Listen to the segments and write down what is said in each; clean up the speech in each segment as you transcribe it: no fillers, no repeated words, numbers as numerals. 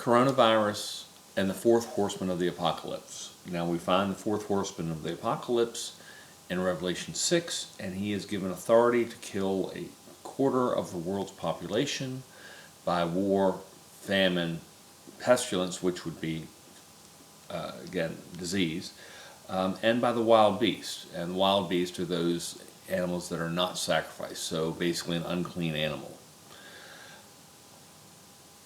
Coronovirus and the fourth horseman of the apocalypse. Now we find the fourth horseman of the apocalypse in Revelation 6, and he is given authority to kill a quarter of the world's population by war, famine, pestilence, which would be, again, disease, and by the wild beast. And wild beasts are those animals that are not sacrificed, so basically an unclean animal.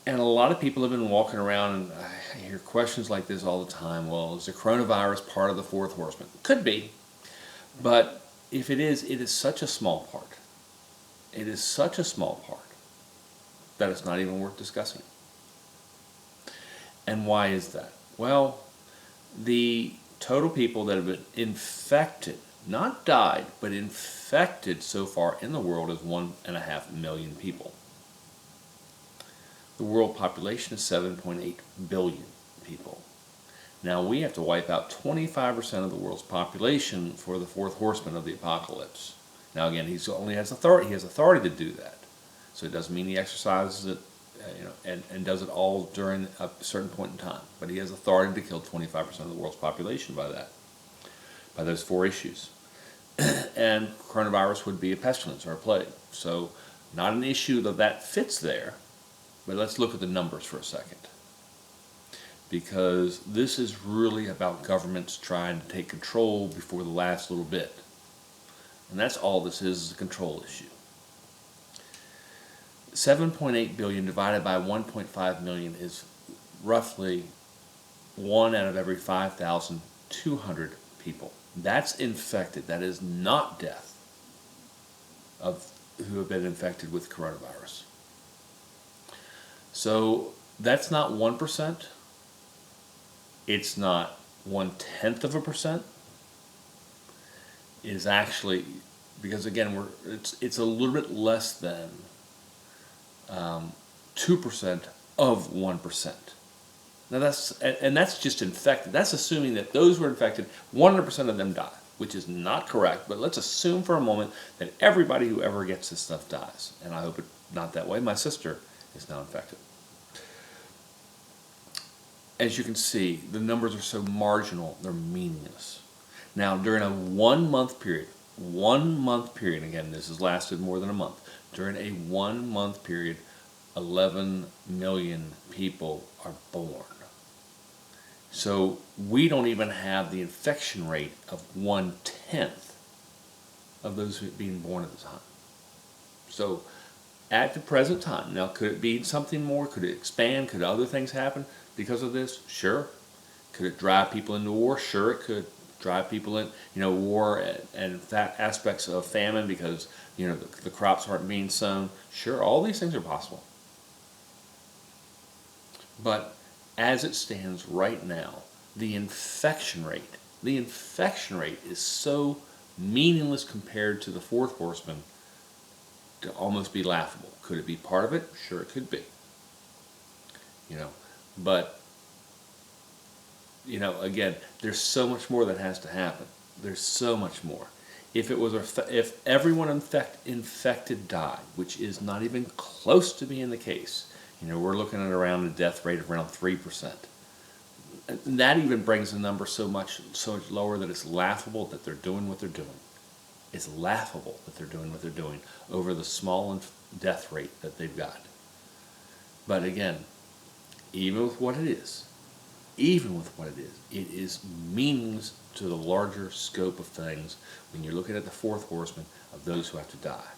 And a lot of people have been walking around, and I hear questions like this all the time. Well, is the coronavirus part of the fourth horseman? Could be, but if it is such a small part. It is such a small part that it's not even worth discussing. And why is that? Well, the total people that have been infected, not died, but infected so far in the world is 1.5 million people. The world population is 7.8 billion people. Now we have to wipe out 25% of the world's population for the fourth horseman of the apocalypse. Now again, he only has authority. He has authority to do that. So it doesn't mean he exercises it, and does it all during a certain point in time. But he has authority to kill 25% of the world's population by that, by those four issues. And coronavirus would be a pestilence or a plague. So not an issue that fits there. But let's look at the numbers for a second, because this is really about governments trying to take control before the last little bit. And that's all this is a control issue. 7.8 billion divided by 1.5 million is roughly 1 out of every 5,200 people. That's infected. That is not death of who have been infected with coronavirus. So that's not 1%. It's not 1/10%. It is actually, because again, it's a little bit less than 2% of 1%. Now that's just infected. That's assuming that those who are infected, 100% of them die, which is not correct. But let's assume for a moment that everybody who ever gets this stuff dies, and I hope it's not that way. My sister is now infected. As you can see, the numbers are so marginal, they're meaningless. Now, during a 1 month period, again, this has lasted more than a month, during a 1 month period, 11 million people are born. So we don't even have the infection rate of 1/10 of those being born at the time. So at the present time, now could it be something more? Could it expand? Could other things happen because of this? Sure. Could it drive people into war? Sure, it could drive people in, war and aspects of famine because, the crops aren't being sown. Sure, all these things are possible. But as it stands right now, the infection rate is so meaningless compared to the fourth horseman to almost be laughable. Could it be part of it? Sure, it could be. But again, there's so much more that has to happen. There's so much more. If everyone infected died, which is not even close to being the case, we're looking at around a death rate of around 3%. And that even brings the number so much lower that it's laughable that they're doing what they're doing. It's laughable that they're doing what they're doing over the small death rate that they've got. But again, even with what it is, it is meaningless to the larger scope of things when you're looking at the fourth horseman of those who have to die.